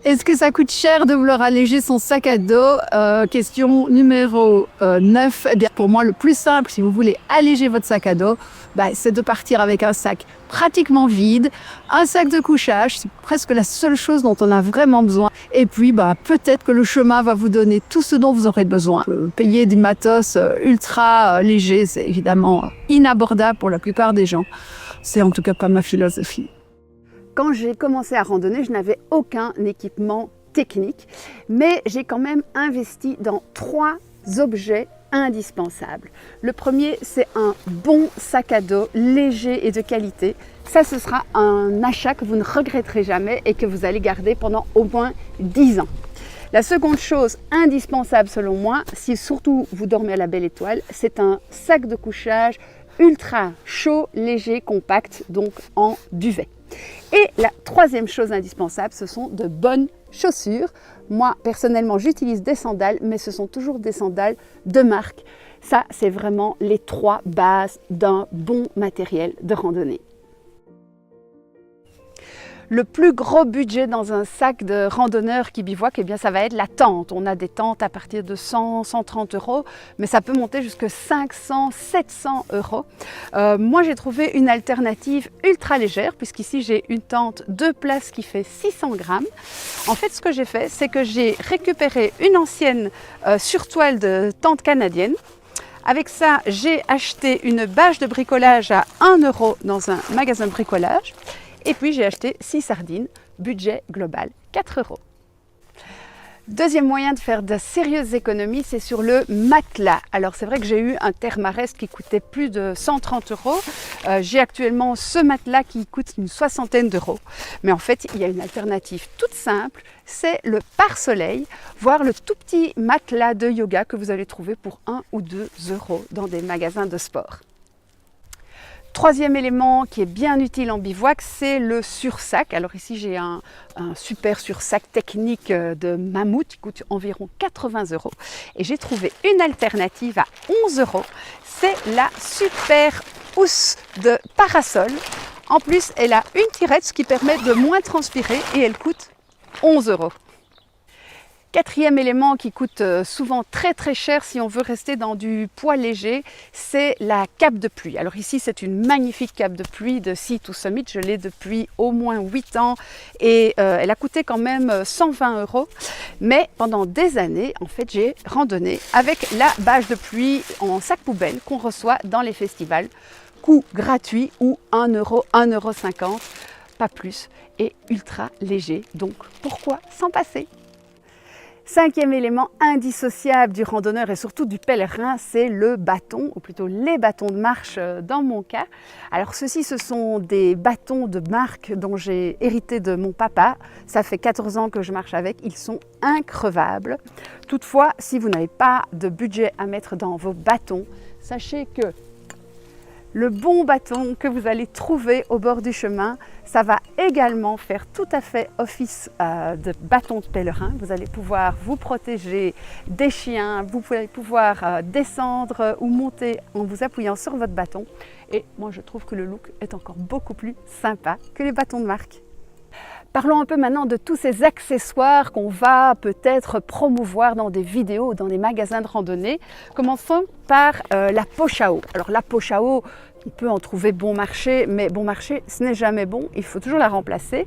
Est-ce que ça coûte cher de vouloir alléger son sac à dos? Question numéro 9. Eh bien, pour moi, le plus simple, si vous voulez alléger votre sac à dos, c'est de partir avec un sac pratiquement vide, un sac de couchage, c'est presque la seule chose dont on a vraiment besoin. Et puis, peut-être que le chemin va vous donner tout ce dont vous aurez besoin. Payer du matos ultra léger, c'est évidemment inabordable pour la plupart des gens. C'est en tout cas pas ma philosophie. Quand j'ai commencé à randonner, je n'avais aucun équipement technique, mais j'ai quand même investi dans 3 objets indispensables. Le premier, c'est un bon sac à dos léger et de qualité. Ça, ce sera un achat que vous ne regretterez jamais et que vous allez garder pendant au moins 10 ans. La seconde chose indispensable selon moi, si surtout vous dormez à la belle étoile, c'est un sac de couchage ultra chaud, léger, compact, donc en duvet. Et la troisième chose indispensable, ce sont de bonnes chaussures. Moi, personnellement, j'utilise des sandales, mais ce sont toujours des sandales de marque. Ça, c'est vraiment les 3 bases d'un bon matériel de randonnée. Le plus gros budget dans un sac de randonneur qui bivouac, ça va être la tente. On a des tentes à partir de 100, 130 €, mais ça peut monter jusqu'à 500, 700 €. Moi, j'ai trouvé une alternative ultra légère, puisqu'ici, j'ai une tente 2 places qui fait 600 grammes. En fait, ce que j'ai fait, c'est que j'ai récupéré une ancienne surtoile de tente canadienne. Avec ça, j'ai acheté une bâche de bricolage à 1 € dans un magasin de bricolage. Et puis j'ai acheté 6 sardines, budget global 4 €. Deuxième moyen de faire de sérieuses économies, c'est sur le matelas. Alors c'est vrai que j'ai eu un Thermarest qui coûtait plus de 130 €. J'ai actuellement ce matelas qui coûte une 60aine d'euros. Mais en fait, il y a une alternative toute simple, c'est le pare-soleil, voire le tout petit matelas de yoga que vous allez trouver pour 1 ou 2 € dans des magasins de sport. Troisième élément qui est bien utile en bivouac, c'est le sursac. Alors ici, j'ai un super sursac technique de Mammouth qui coûte environ 80 €. Et j'ai trouvé une alternative à 11 €. C'est la super housse de parasol. En plus, elle a une tirette, ce qui permet de moins transpirer et elle coûte 11 €. Quatrième élément qui coûte souvent très très cher si on veut rester dans du poids léger, c'est la cape de pluie. Alors ici, c'est une magnifique cape de pluie de Sea to Summit. Je l'ai depuis au moins 8 ans et elle a coûté quand même 120 €. Mais pendant des années, en fait, j'ai randonné avec la bâche de pluie en sac poubelle qu'on reçoit dans les festivals. Coût gratuit ou 1 €, 1,50 €, pas plus, et ultra léger. Donc pourquoi s'en passer ? Cinquième élément indissociable du randonneur et surtout du pèlerin, c'est le bâton, ou plutôt les bâtons de marche dans mon cas. Alors ceux-ci, ce sont des bâtons de marque dont j'ai hérité de mon papa. Ça fait 14 ans que je marche avec, ils sont increvables. Toutefois, si vous n'avez pas de budget à mettre dans vos bâtons, sachez que le bon bâton que vous allez trouver au bord du chemin, ça va également faire tout à fait office de bâton de pèlerin. Vous allez pouvoir vous protéger des chiens, vous allez pouvoir descendre ou monter en vous appuyant sur votre bâton. Et moi, je trouve que le look est encore beaucoup plus sympa que les bâtons de marque. Parlons un peu maintenant de tous ces accessoires qu'on va peut-être promouvoir dans des vidéos ou dans des magasins de randonnée. Commençons par la poche à eau. Alors la poche à eau, on peut en trouver bon marché, mais bon marché, ce n'est jamais bon, il faut toujours la remplacer.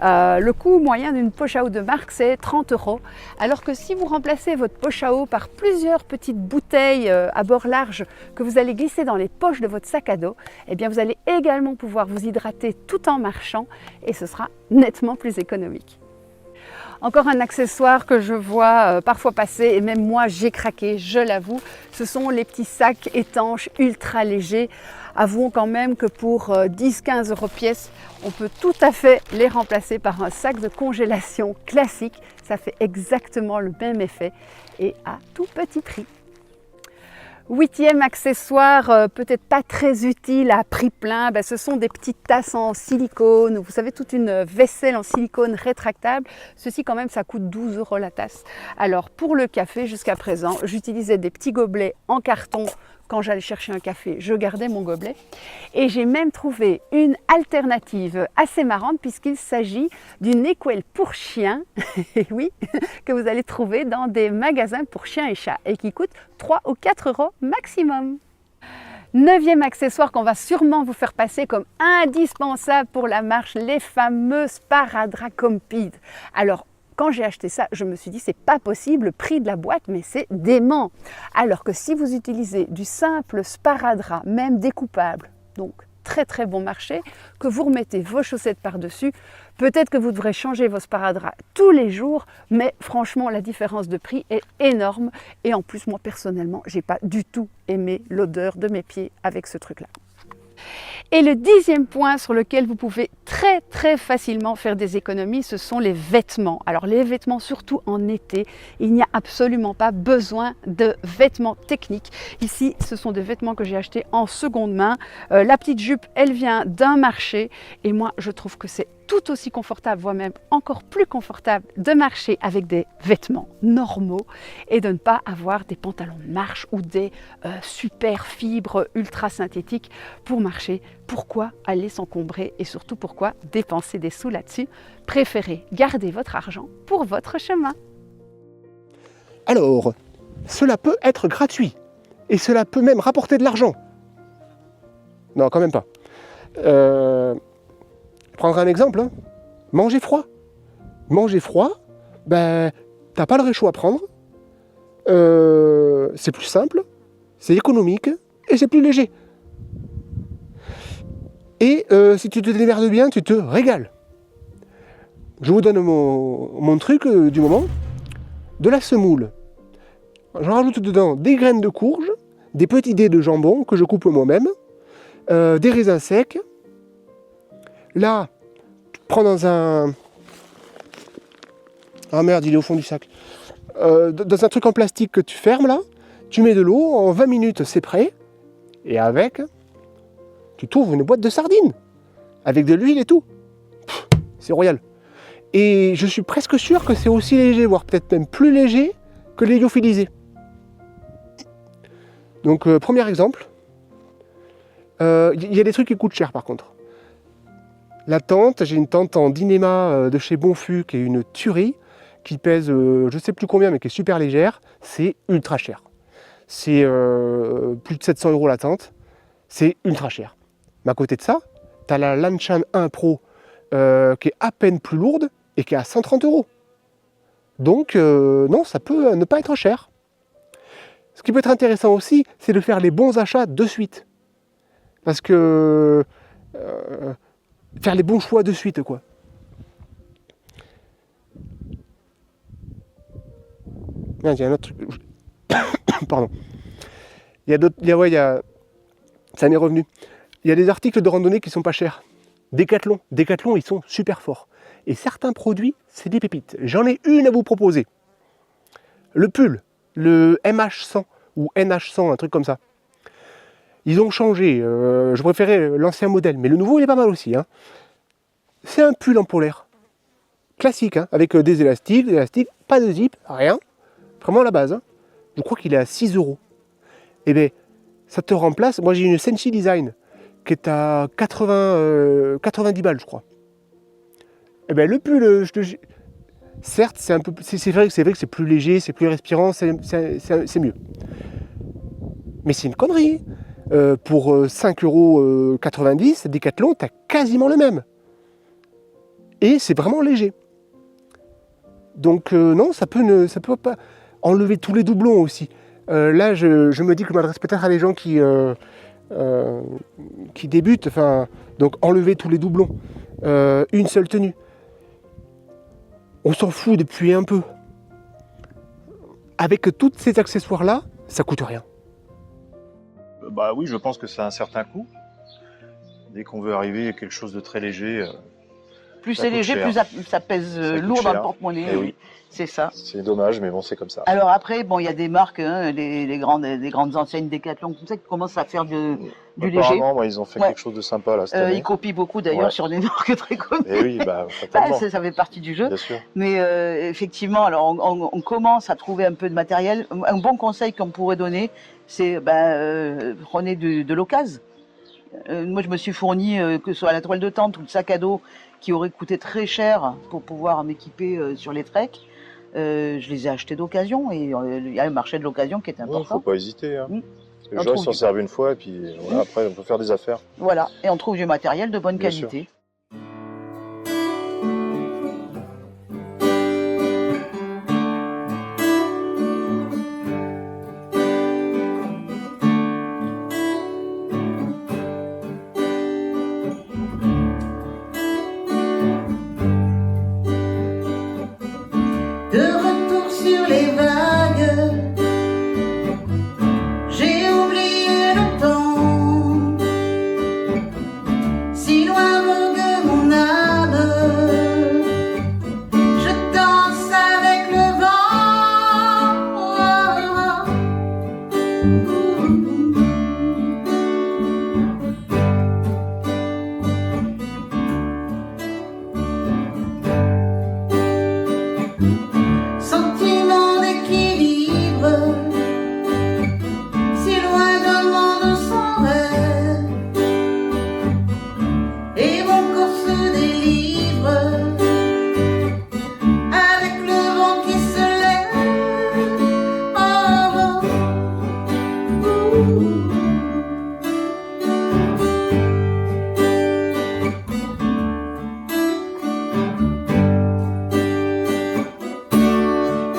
Le coût moyen d'une poche à eau de marque, c'est 30 €. Alors que si vous remplacez votre poche à eau par plusieurs petites bouteilles à bord large que vous allez glisser dans les poches de votre sac à dos, eh bien vous allez également pouvoir vous hydrater tout en marchant et ce sera nettement plus économique. Encore un accessoire que je vois parfois passer, et même moi j'ai craqué, je l'avoue, ce sont les petits sacs étanches ultra légers. Avouons quand même que pour 10-15 € pièce, on peut tout à fait les remplacer par un sac de congélation classique. Ça fait exactement le même effet et à tout petit prix. Huitième accessoire, peut-être pas très utile à prix plein, ce sont des petites tasses en silicone. Vous savez, toute une vaisselle en silicone rétractable. Ceci quand même, ça coûte 12 € la tasse. Alors pour le café, jusqu'à présent, j'utilisais des petits gobelets en carton quand j'allais chercher un café, je gardais mon gobelet. Et j'ai même trouvé une alternative assez marrante puisqu'il s'agit d'une écuelle pour chiens, et oui, que vous allez trouver dans des magasins pour chiens et chats et qui coûte 3 ou 4 euros maximum. Neuvième accessoire qu'on va sûrement vous faire passer comme indispensable pour la marche, les fameux sparadrap Compeed. Alors, quand j'ai acheté ça, je me suis dit c'est pas possible, le prix de la boîte, mais c'est dément. Alors que si vous utilisez du simple sparadrap, même découpable, donc très très bon marché, que vous remettez vos chaussettes par-dessus, peut-être que vous devrez changer vos sparadraps tous les jours, mais franchement la différence de prix est énorme. Et en plus, moi personnellement, j'ai pas du tout aimé l'odeur de mes pieds avec ce truc-là. Et le 10e point sur lequel vous pouvez très facilement faire des économies, ce sont les vêtements. Alors les vêtements, surtout en été, il n'y a absolument pas besoin de vêtements techniques. Ici, ce sont des vêtements que j'ai achetés en seconde main. La petite jupe, elle vient d'un marché et moi, je trouve que c'est tout aussi confortable, voire même encore plus confortable de marcher avec des vêtements normaux et de ne pas avoir des pantalons de marche ou des super fibres ultra synthétiques pour marcher. Pourquoi aller s'encombrer et surtout pourquoi dépenser des sous là-dessus? Préférez garder votre argent pour votre chemin. Alors, cela peut être gratuit et cela peut même rapporter de l'argent. Non, quand même pas. Prendre un exemple, hein. Manger froid. Manger froid, ben, t'as pas le réchaud à prendre. C'est plus simple, c'est économique et c'est plus léger. Et si tu te démerdes bien, tu te régales. Je vous donne mon truc du moment. De la semoule. J'en rajoute dedans des graines de courge, des petits dés de jambon que je coupe moi-même, des raisins secs. Là, tu prends dans un... Ah merde, il est au fond du sac. Dans un truc en plastique que tu fermes là, tu mets de l'eau, en 20 minutes c'est prêt. Et avec, tu trouves une boîte de sardines. Avec de l'huile et tout. C'est royal. Et je suis presque sûr que c'est aussi léger, voire peut-être même plus léger que les lyophilisés. Donc premier exemple. Il y a des trucs qui coûtent cher par contre. La tente, j'ai une tente en Dynéma de chez Bonfu qui est une tuerie, qui pèse je sais plus combien mais qui est super légère, c'est ultra cher. C'est plus de 700 € la tente, c'est ultra cher. Mais à côté de ça, tu as la Lanshan 1 Pro qui est à peine plus lourde et qui est à 130 €. Donc non, ça peut ne pas être cher. Ce qui peut être intéressant aussi, c'est de faire les bons achats de suite. Parce que faire les bons choix de suite, quoi. Il y a un autre truc. Pardon. Ça m'est revenu. Il y a des articles de randonnée qui sont pas chers. Decathlon, ils sont super forts. Et certains produits, c'est des pépites. J'en ai une à vous proposer. Le pull, le MH100 ou NH100, un truc comme ça. Ils ont changé, je préférais l'ancien modèle, mais le nouveau il est pas mal aussi. Hein. C'est un pull en polaire, classique, hein, avec des élastiques, pas de zip, rien, vraiment la base. Hein. Je crois qu'il est à 6 €. Et bien, ça te remplace, moi j'ai une Senshi Design qui est à 90 balles je crois. Et bien le pull, certes c'est vrai que c'est plus léger, c'est plus respirant, c'est mieux. Mais c'est une connerie. Pour 5,90 €, Decathlon, tu as quasiment le même. Et c'est vraiment léger. Donc non, ça peut pas enlever tous les doublons aussi. Là, je me dis que je m'adresse peut-être à des gens qui débutent. Donc enlever tous les doublons. Une seule tenue. On s'en fout depuis un peu. Avec tous ces accessoires-là, ça coûte rien. Bah oui, je pense que ça a un certain coût. Dès qu'on veut arriver à quelque chose de très léger, Plus Ça c'est coûte léger, cher. plus ça pèse Ça coûte lourd dans le cher. porte-monnaie. Eh Oui. oui. C'est ça. C'est dommage, mais bon, c'est comme ça. Alors après, bon, il y a des marques, hein, les grandes enseignes Decathlon, tout ça, qui commencent à faire du léger. Apparemment, ouais, ils ont fait Ouais. quelque chose de sympa là cette Ils année. copient beaucoup d'ailleurs Ouais. sur des marques très connues. Eh oui, bah, Bah, fatalement. ça fait partie du jeu. Bien sûr. Mais effectivement, alors on commence à trouver un peu de matériel. Un bon conseil qu'on pourrait donner, c'est prenez de l'occasion. Moi, je me suis fourni, que ce soit la toile de tente ou le sac à dos, qui aurait coûté très cher pour pouvoir m'équiper sur les treks. Je les ai achetés d'occasion et il y a un marché de l'occasion qui est Ouais, important. faut pas hésiter. Hein. Mm. Les On gens ils trouve s'en du- servent une fois et puis voilà, après on peut faire des affaires. Voilà, et on trouve du matériel de bonne Bien sûr. qualité. De retour sur les vagues, j'ai oublié le temps. Si loin vogue mon âme, je danse avec le vent. Sentiment d'équilibre, si loin d'un monde sans rêve, et mon corps se délivre avec le vent qui se lève. Oh, oh.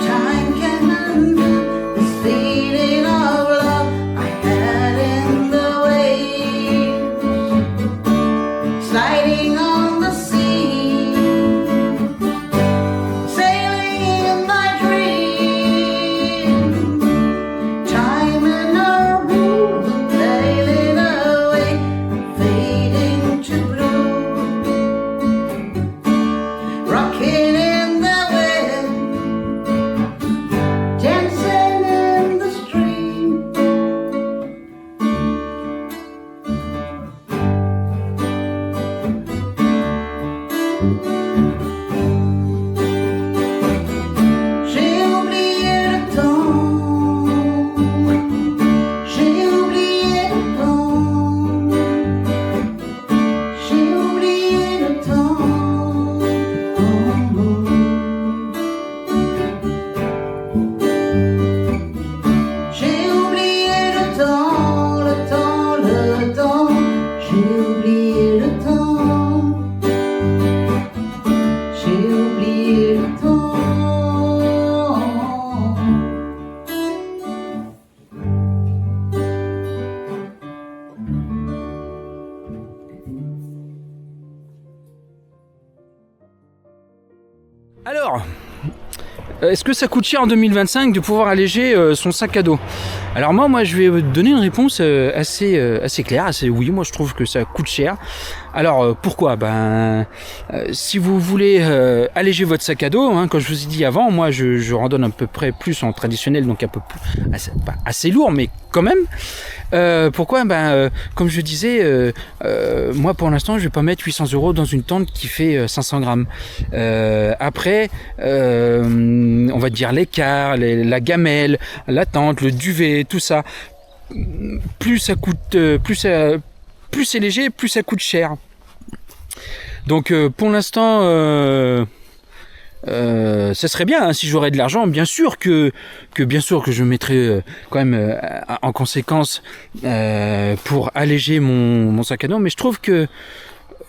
Time can undo this feeling of love I had in the waves, sliding on the sea, sailing in my dreams. Time and our rules sailing away, fading to blue, rocking in the wind, dancing in the stream. J'ai oublié le temps, j'ai oublié le temps, j'ai oublié le temps. Oh, oh. J'ai oublié le temps, le temps, le temps. J'ai oublié le temps. J'ai oublié le temps. Alors, est-ce que ça coûte cher en 2025 de pouvoir alléger son sac à dos? Alors moi je vais vous donner une réponse assez claire, oui, moi je trouve que ça coûte cher. Alors pourquoi? Si vous voulez alléger votre sac à dos, hein, comme je vous ai dit avant, moi je randonne à peu près plus en traditionnel, donc un peu plus, pas assez lourd, mais quand même. Pourquoi? Comme je disais, moi pour l'instant je vais pas mettre 800 € dans une tente qui fait 500 grammes. Après, on va dire l'écart, la gamelle, la tente, le duvet, tout ça. Plus ça coûte, plus c'est léger, plus ça coûte cher. Donc pour l'instant, ça serait bien hein, si j'aurais de l'argent, bien sûr que je mettrais quand même en conséquence pour alléger mon sac à dos, mais je trouve que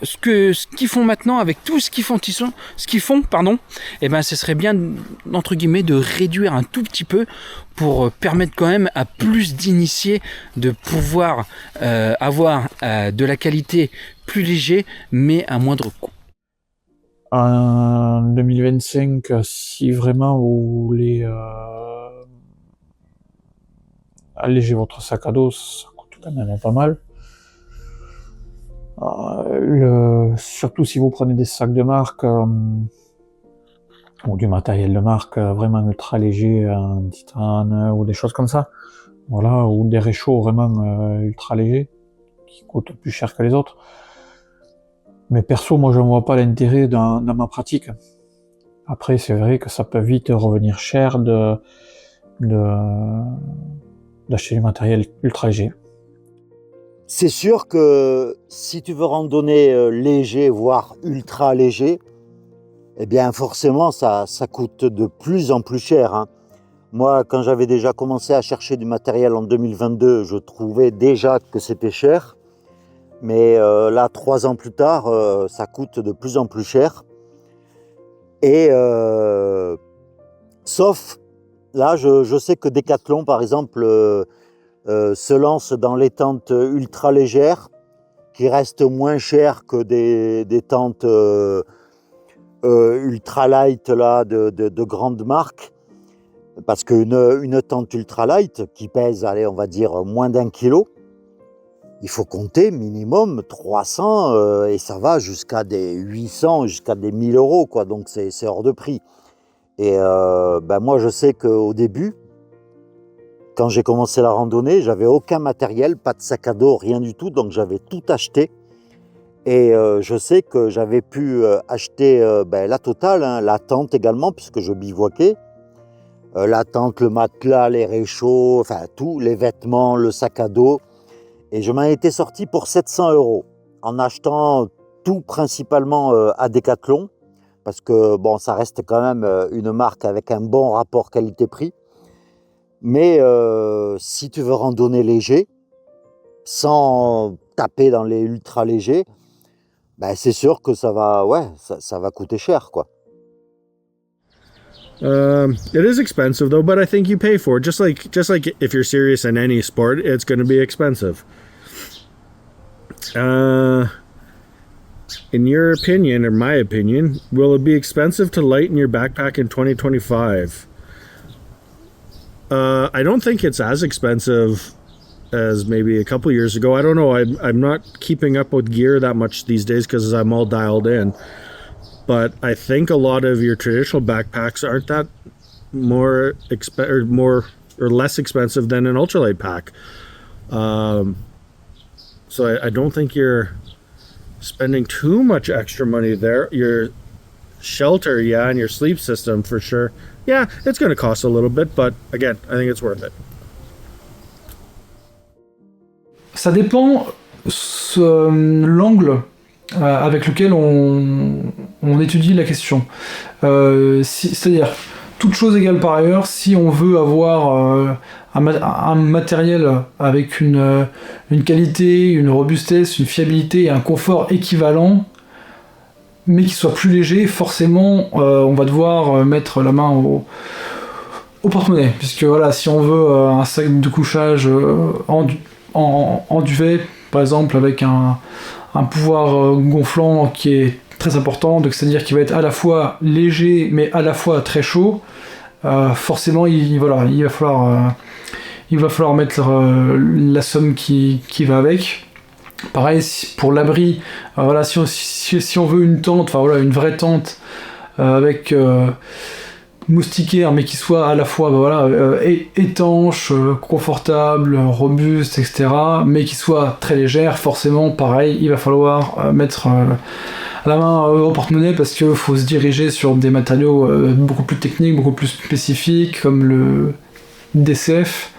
ce qu'ils font maintenant avec tout ce qu'ils font, ce serait bien entre guillemets de réduire un tout petit peu pour permettre quand même à plus d'initiés de pouvoir avoir de la qualité plus léger mais à moindre coût. En 2025, si vraiment vous voulez alléger votre sac à dos, ça coûte quand même pas mal. surtout si vous prenez des sacs de marque ou du matériel de marque vraiment ultra léger, en titane ou des choses comme ça, voilà, ou des réchauds vraiment ultra légers qui coûtent plus cher que les autres. Mais perso, moi je ne vois pas l'intérêt dans ma pratique. Après, c'est vrai que ça peut vite revenir cher d'acheter du matériel ultra léger. C'est sûr que si tu veux randonner léger, voire ultra léger, eh bien forcément ça coûte de plus en plus cher, hein. Moi, quand j'avais déjà commencé à chercher du matériel en 2022, je trouvais déjà que c'était cher. Mais là, 3 ans plus tard, ça coûte de plus en plus cher. Et sauf, là, je sais que Decathlon, par exemple, se lance dans les tentes ultra légères, qui restent moins chères que des tentes ultra light là, de grandes marques. Parce qu'une tente ultra light qui pèse, allez, on va dire, moins d'1 kilo, il faut compter minimum 300 et ça va jusqu'à des 800, jusqu'à des 1000 euros, quoi. Donc c'est hors de prix. Et moi, je sais qu'au début, quand j'ai commencé la randonnée, j'avais aucun matériel, pas de sac à dos, rien du tout. Donc j'avais tout acheté. Et je sais que j'avais pu acheter la totale, hein, la tente également, puisque je bivouaquais. La tente, le matelas, les réchauds, enfin tout, les vêtements, le sac à dos. Et je m'en étais sorti pour 700 € en achetant tout principalement à Decathlon, parce que bon, ça reste quand même une marque avec un bon rapport qualité-prix. Mais si tu veux randonner léger, sans taper dans les ultra légers, c'est sûr que ça va coûter cher, quoi. It is expensive though, but I think you pay for it. Just like if you're serious in any sport, it's going to be expensive. In your opinion, or my opinion, will it be expensive to lighten your backpack in 2025? I don't think it's as expensive as maybe a couple years ago. I don't know. I'm not keeping up with gear that much these days because I'm all dialed in. But I think a lot of your traditional backpacks aren't that more or less expensive than an ultralight pack. So I don't think you're spending too much extra money there. Your shelter, yeah, and your sleep system for sure. Yeah, it's going to cost a little bit, but again, I think it's worth it. Ça dépend l'angle avec lequel on étudie la question. C'est-à-dire, toute chose égale par ailleurs, si on veut avoir un matériel avec une qualité, une robustesse, une fiabilité et un confort équivalent, mais qui soit plus léger, forcément on va devoir mettre la main au porte-monnaie, puisque voilà, si on veut un sac de couchage en duvet, par exemple, avec un pouvoir gonflant qui est très important, donc c'est-à-dire qu'il va être à la fois léger mais à la fois très chaud, forcément il va falloir mettre la somme qui va avec. Pareil pour l'abri, si on veut une tente, une vraie tente avec moustiquaire, mais qui soit à la fois étanche, confortable, robuste, etc., mais qui soit très légère, forcément pareil, il va falloir mettre la main au porte-monnaie, parce qu'il faut se diriger sur des matériaux beaucoup plus techniques, beaucoup plus spécifiques, comme le DCF.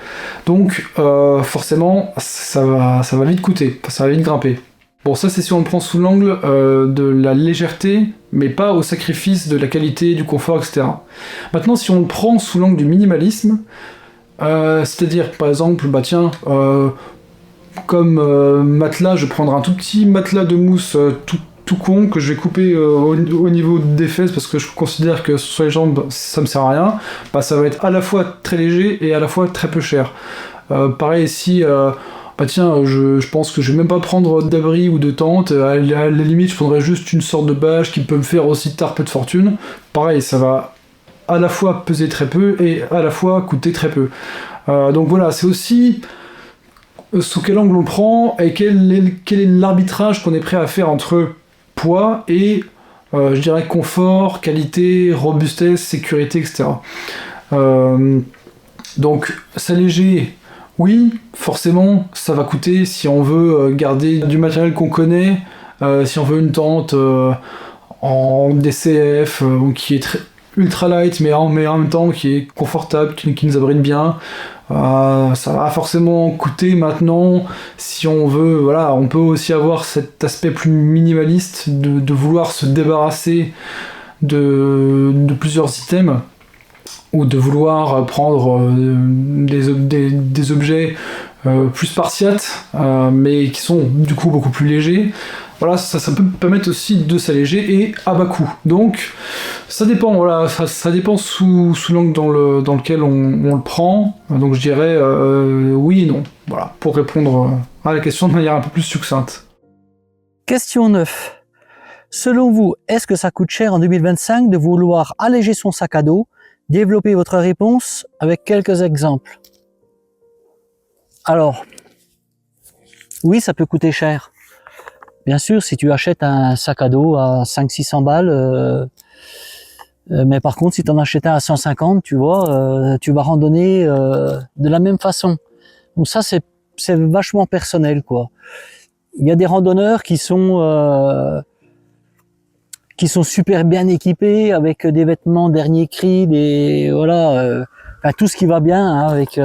Donc forcément ça va vite coûter, ça va vite grimper. Bon, ça c'est si on le prend sous l'angle de la légèreté, mais pas au sacrifice de la qualité, du confort, etc. Maintenant, si on le prend sous l'angle du minimalisme, c'est-à-dire par exemple, comme matelas, je vais prendre un tout petit matelas de mousse tout con que je vais couper au niveau des fesses parce que je considère que sur les jambes ça me sert à rien, ça va être à la fois très léger et à la fois très peu cher. Pareil si je pense que je vais même pas prendre d'abri ou de tente, à la limite je prendrais juste une sorte de bâche qui peut me faire aussi tard peu de fortune. Pareil, ça va à la fois peser très peu et à la fois coûter très peu. Donc voilà, c'est aussi sous quel angle on le prend et quel est l'arbitrage qu'on est prêt à faire entre poids et, je dirais, confort, qualité, robustesse, sécurité, etc. Donc, s'alléger, oui, forcément, ça va coûter si on veut garder du matériel qu'on connaît, si on veut une tente en DCF qui est ultra light, mais en même temps qui est confortable, qui nous abrite bien. Ça va forcément coûter maintenant, si on veut, voilà, on peut aussi avoir cet aspect plus minimaliste de vouloir se débarrasser de plusieurs items, ou de vouloir prendre des objets plus spartiates, mais qui sont du coup beaucoup plus légers. Voilà, ça peut permettre aussi de s'alléger et à bas coût. Donc ça dépend, voilà, ça dépend sous l'angle dans lequel on le prend. Donc je dirais oui et non, voilà, pour répondre à la question de manière un peu plus succincte. Question 9. Selon vous, est-ce que ça coûte cher en 2025 de vouloir alléger son sac à dos? Développez votre réponse avec quelques exemples. Alors, oui, ça peut coûter cher. Bien sûr, si tu achètes un sac à dos à 500-600 balles, mais par contre, si tu en achètes un à 150, tu vois, tu vas randonner de la même façon. Donc ça, c'est vachement personnel, quoi. Il y a des randonneurs qui sont super bien équipés, avec des vêtements dernier cri, enfin, tout ce qui va bien, hein, avec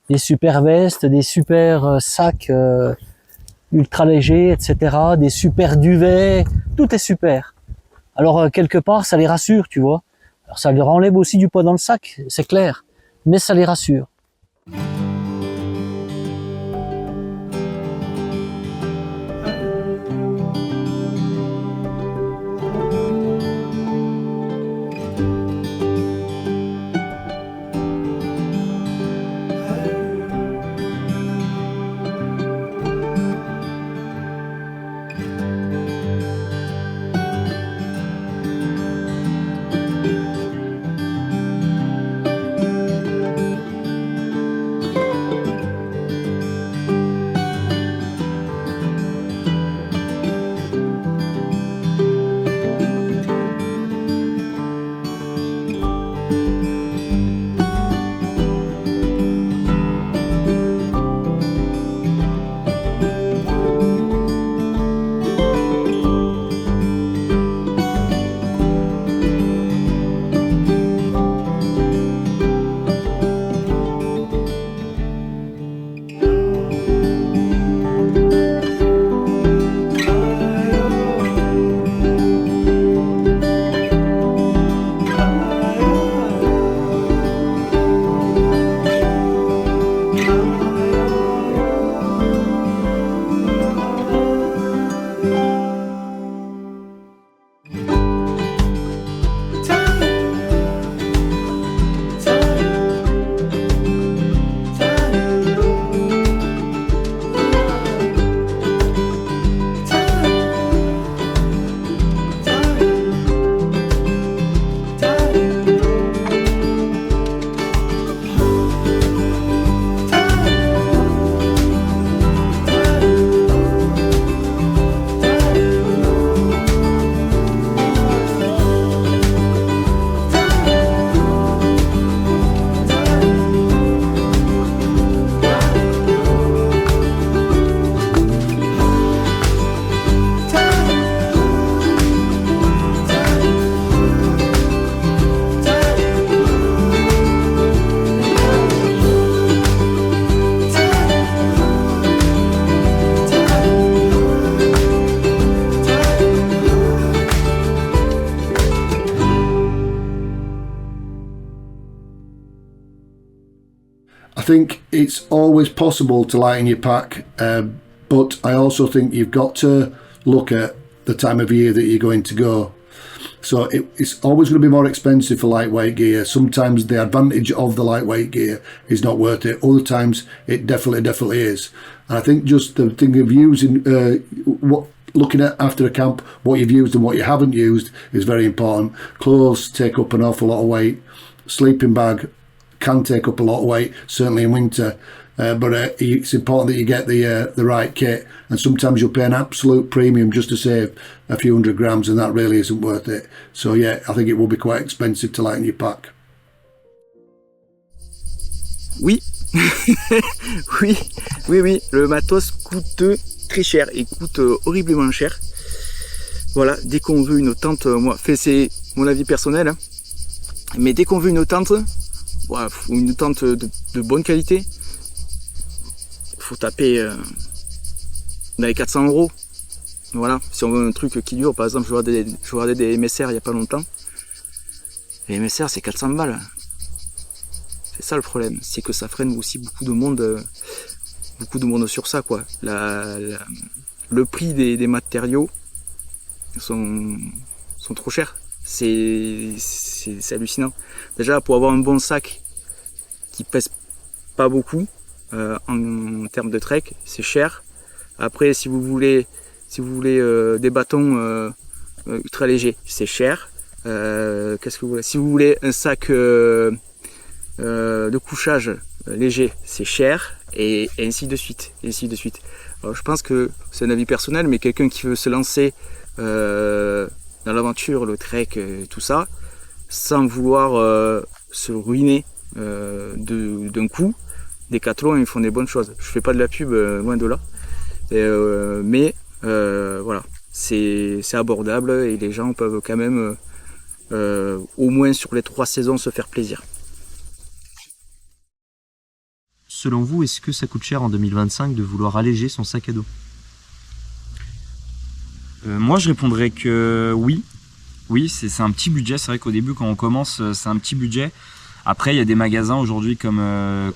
des super vestes, des super sacs ultra légers, etc., des super duvets, tout est super. Alors quelque part, ça les rassure, tu vois. Alors ça leur enlève aussi du poids dans le sac, c'est clair, mais ça les rassure. I think it's always possible to lighten your pack, but I also think you've got to look at the time of year that you're going to go. So it's always going to be more expensive for lightweight gear. Sometimes the advantage of the lightweight gear is not worth it. Other times it definitely is. And I think just the thing of using looking at after a camp what you've used and what you haven't used is very important. Clothes take up an awful lot of weight. Sleeping bag can take up a lot of weight, certainly in winter. but it's important that you get the right kit, and sometimes you'll pay an absolute premium just to save a few hundred grams, and that really isn't worth it. So yeah, I think it will be quite expensive to lighten your pack. Oui, oui, le matos coûte très cher et coûte horriblement cher. Voilà, dès qu'on veut une tente, moi, c'est mon avis personnel, hein, mais dès qu'on veut une tente, voilà, une tente de bonne qualité, faut taper dans les 400 €. Voilà, si on veut un truc qui dure, par exemple, je regardais des MSR il n'y a pas longtemps. Les MSR, c'est 400 balles. C'est ça le problème, c'est que ça freine aussi beaucoup de monde sur ça, quoi. Le prix des matériaux sont trop chers. C'est hallucinant. Déjà, pour avoir un bon sac qui pèse pas beaucoup en termes de trek, c'est cher. Après, si vous voulez des bâtons ultra légers, c'est cher. Qu'est-ce que vous voulez? Si vous voulez un sac de couchage léger, c'est cher, et ainsi de suite, Alors, je pense que c'est un avis personnel, mais quelqu'un qui veut se lancer dans l'aventure, le trek, tout ça, sans vouloir se ruiner d'un coup, Decathlon, ils font des bonnes choses. Je fais pas de la pub, loin de là, mais voilà, c'est abordable, et les gens peuvent quand même au moins sur les 3 saisons se faire plaisir. Selon vous, est-ce que ça coûte cher en 2025 de vouloir alléger son sac à dos? Moi, je répondrais que oui. Oui, c'est un petit budget. C'est vrai qu'au début, quand on commence, c'est un petit budget. Après, il y a des magasins aujourd'hui comme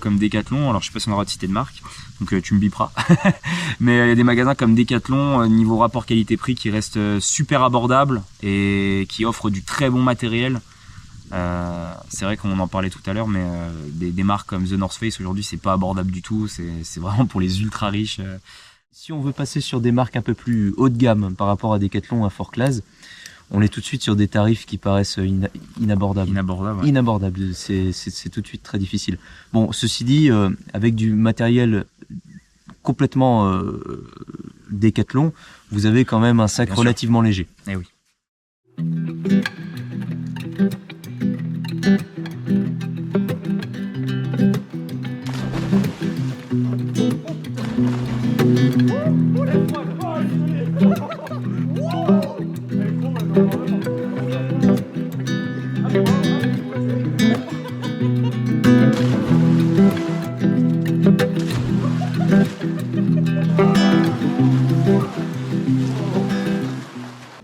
Decathlon. Alors, je sais pas si on aura de citer de marque, donc tu me biperas. Mais il y a des magasins comme Decathlon, niveau rapport qualité-prix, qui restent super abordables et qui offrent du très bon matériel. C'est vrai qu'on en parlait tout à l'heure, mais des marques comme The North Face aujourd'hui, c'est pas abordable du tout. C'est vraiment pour les ultra riches. Si on veut passer sur des marques un peu plus haut de gamme par rapport à Decathlon, à Fort Class, on est tout de suite sur des tarifs qui paraissent inabordables. Inabordables, c'est tout de suite très difficile. Bon, ceci dit, avec du matériel complètement Decathlon, vous avez quand même un sac relativement léger. Eh oui.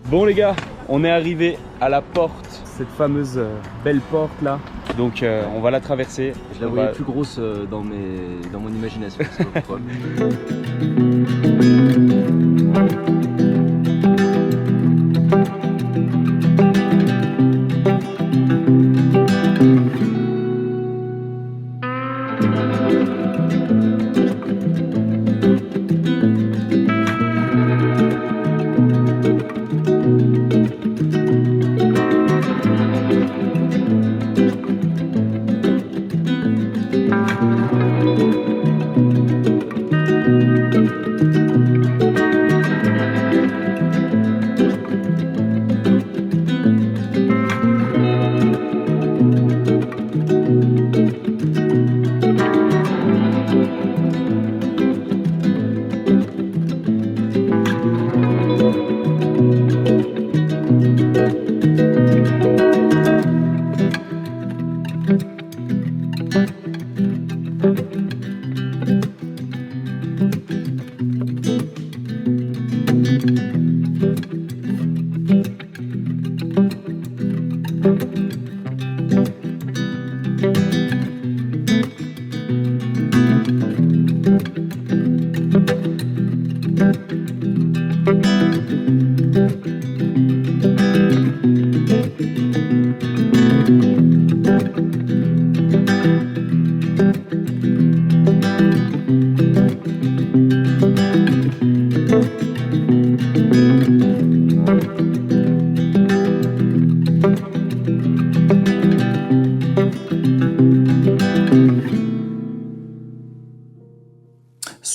Bon les gars, on est arrivé à la porte, cette fameuse belle porte là. Donc on va la traverser. Je la voyais plus grosse dans mon imagination. C'est pas pourquoi.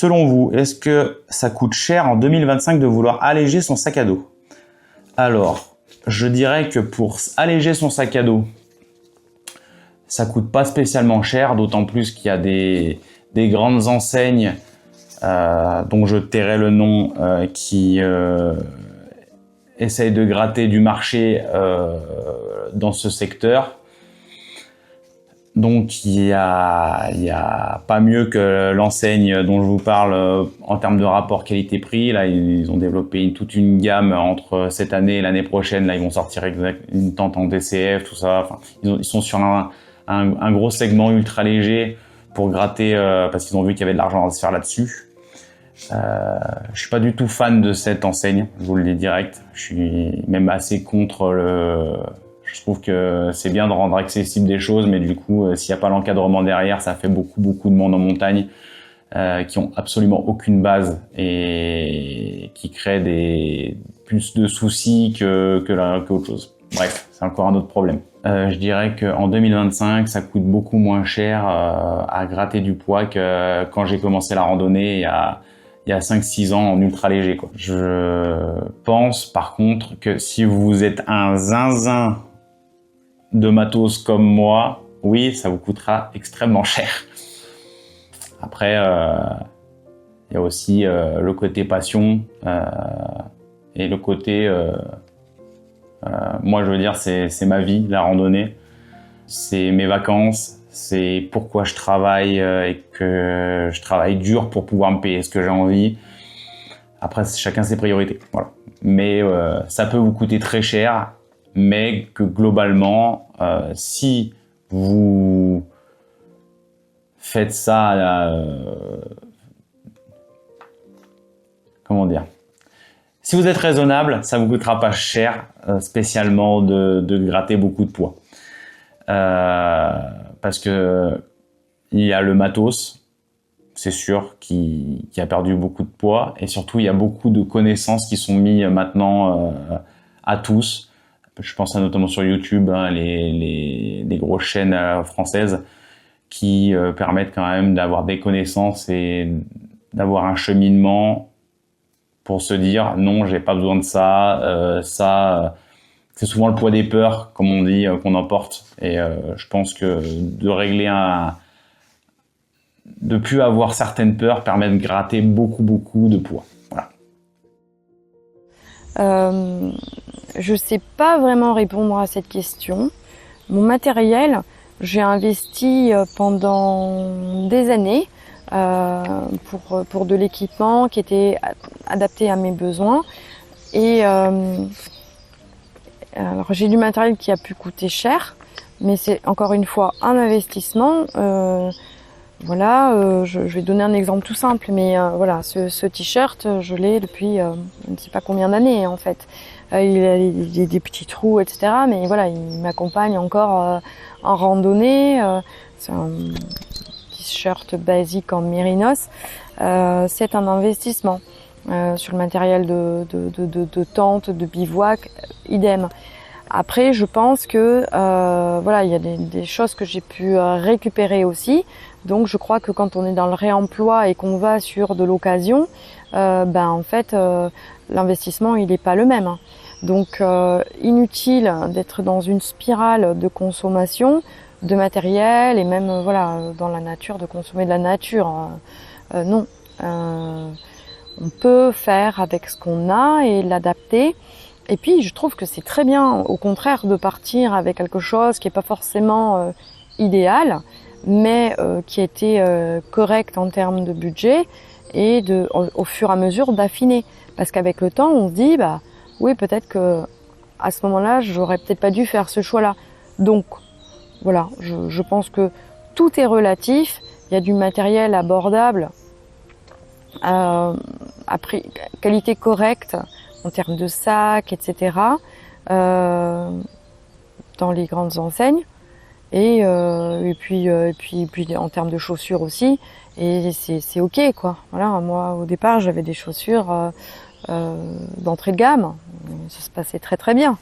selon vous, est-ce que ça coûte cher en 2025 de vouloir alléger son sac à dos? Alors, je dirais que pour alléger son sac à dos, ça coûte pas spécialement cher, d'autant plus qu'il y a des grandes enseignes dont je tairai le nom qui essayent de gratter du marché dans ce secteur. Donc il y a pas mieux que l'enseigne dont je vous parle en termes de rapport qualité-prix. Là, ils ont développé toute une gamme entre cette année et l'année prochaine. Là, ils vont sortir une tente en DCF, tout ça. Enfin, ils sont sur un gros segment ultra léger pour gratter parce qu'ils ont vu qu'il y avait de l'argent à se faire là-dessus. Je suis pas du tout fan de cette enseigne, je vous le dis direct. Je suis même assez contre Je trouve que c'est bien de rendre accessible des choses, mais du coup, s'il n'y a pas l'encadrement derrière, ça fait beaucoup de monde en montagne qui ont absolument aucune base et qui créent plus de soucis qu'autre chose. Bref, c'est encore un autre problème. Je dirais qu'en 2025, ça coûte beaucoup moins cher à gratter du poids que quand j'ai commencé la randonnée il y a 5-6 ans en ultra léger, quoi. Je pense par contre que si vous êtes un zinzin de matos comme moi, oui, ça vous coûtera extrêmement cher. Après, il y a aussi le côté passion et le côté... moi, je veux dire, c'est ma vie, la randonnée. C'est mes vacances, c'est pourquoi je travaille et que je travaille dur pour pouvoir me payer ce que j'ai envie. Après, chacun ses priorités. Voilà. Mais ça peut vous coûter très cher, mais que globalement, si vous faites ça, comment dire, si vous êtes raisonnable, ça vous coûtera pas cher spécialement de gratter beaucoup de poids. Parce que il y a le matos, c'est sûr, qui a perdu beaucoup de poids, et surtout il y a beaucoup de connaissances qui sont mises maintenant à tous. Je pense notamment sur YouTube, hein, les grosses chaînes françaises qui permettent quand même d'avoir des connaissances et d'avoir un cheminement pour se dire non, j'ai pas besoin de ça, c'est souvent le poids des peurs, comme on dit, qu'on emporte. Et je pense que de régler de plus avoir certaines peurs permet de gratter beaucoup de poids. Voilà. Je sais pas vraiment répondre à cette question. Mon matériel, j'ai investi pendant des années pour de l'équipement qui était adapté à mes besoins. Et alors j'ai du matériel qui a pu coûter cher, mais c'est encore une fois un investissement. Voilà, je vais donner un exemple tout simple, mais voilà, ce t-shirt, je l'ai depuis je ne sais pas combien d'années en fait. Il a des petits trous, etc. Mais voilà, il m'accompagne encore en randonnée. C'est un t-shirt basique en mérinos. C'est un investissement. Sur le matériel de tente, de bivouac, idem. Après, je pense que voilà, il y a des choses que j'ai pu récupérer aussi. Donc, je crois que quand on est dans le réemploi et qu'on va sur de l'occasion, en fait, l'investissement il n'est pas le même. Donc, inutile d'être dans une spirale de consommation de matériel et même voilà dans la nature de consommer de la nature. Non. On peut faire avec ce qu'on a et l'adapter. Et puis, je trouve que c'est très bien, au contraire, de partir avec quelque chose qui n'est pas forcément idéal, mais qui a été correct en termes de budget et au fur et à mesure d'affiner. Parce qu'avec le temps, on se dit, bah oui, peut-être que à ce moment-là, j'aurais peut-être pas dû faire ce choix-là. Donc, voilà, je pense que tout est relatif. Il y a du matériel abordable. À prix, qualité correcte en termes de sacs, etc. Dans les grandes enseignes et puis en termes de chaussures aussi. Et c'est ok quoi. Voilà, moi au départ j'avais des chaussures d'entrée de gamme. Ça se passait très bien.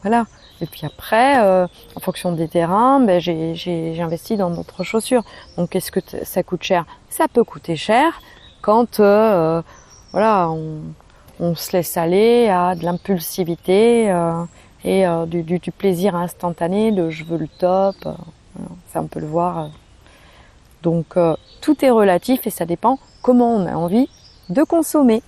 Voilà. Et puis après, en fonction des terrains, ben j'ai investi dans d'autres chaussures. Donc qu'est-ce que ça coûte cher? Ça peut coûter cher quand voilà, on se laisse aller à de l'impulsivité et du plaisir instantané de je veux le top. Ça on peut le voir. Donc tout est relatif et ça dépend comment on a envie de consommer.